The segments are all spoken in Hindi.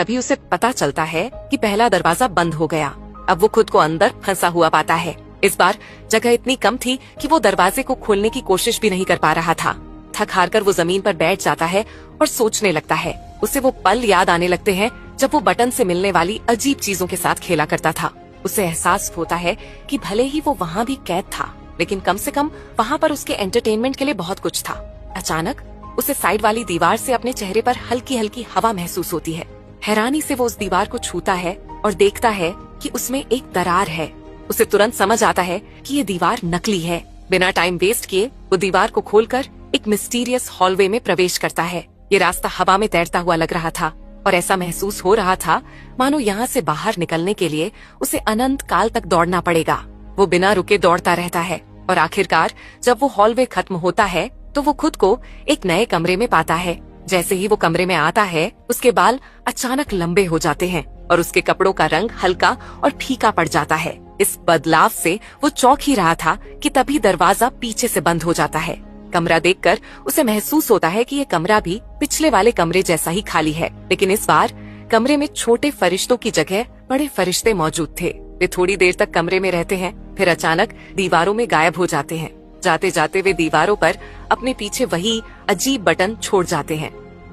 तभी उसे पता चलता है कि पहला दरवाजा बंद हो गया। अब वो खुद को अंदर फंसा हुआ पाता है। इस बार जगह इतनी कम थी कि वो दरवाजे को खोलने की कोशिश भी नहीं कर पा रहा था। थक हार कर वो जमीन पर बैठ जाता है और सोचने लगता है। उसे वो पल याद आने लगते हैं जब वो बटन से मिलने वाली अजीब चीजों के साथ खेला करता था। उसे एहसास होता है कि भले ही वो वहाँ भी कैद था, लेकिन कम से कम वहाँ पर उसके एंटरटेनमेंट के लिए बहुत कुछ था। अचानक उसे साइड वाली दीवार से अपने चेहरे पर हल्की हल्की हवा महसूस होती है। हैरानी से वो उस दीवार को छूता है और देखता है कि उसमें एक दरार है। उसे तुरंत समझ आता है कि ये दीवार नकली है। बिना टाइम वेस्ट किए वो दीवार को खोलकर एक मिस्टीरियस हॉलवे में प्रवेश करता है। ये रास्ता हवा में तैरता हुआ लग रहा था और ऐसा महसूस हो रहा था मानो यहाँ से बाहर निकलने के लिए उसे अनंत काल तक दौड़ना पड़ेगा। वो बिना रुके दौड़ता रहता है और आखिरकार जब वो हॉलवे खत्म होता है तो वो खुद को एक नए कमरे में पाता है। जैसे ही वो कमरे में आता है उसके बाल अचानक लंबे हो जाते हैं और उसके कपड़ों का रंग हल्का और फीका पड़ जाता है। इस बदलाव से वो चौंक ही रहा था कि तभी दरवाजा पीछे से बंद हो जाता है। कमरा देखकर उसे महसूस होता है कि ये कमरा भी पिछले वाले कमरे जैसा ही खाली है, लेकिन इस बार कमरे में छोटे फरिश्तों की जगह बड़े फरिश्ते मौजूद थे। वे थोड़ी देर तक कमरे में रहते हैं, फिर अचानक दीवारों में गायब हो जाते हैं। जाते जाते वे दीवारों पर अपने पीछे वही अजीब बटन छोड़ जाते हैं।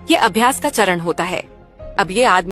ये अभ्यास का चरण होता है। अब ये आदमी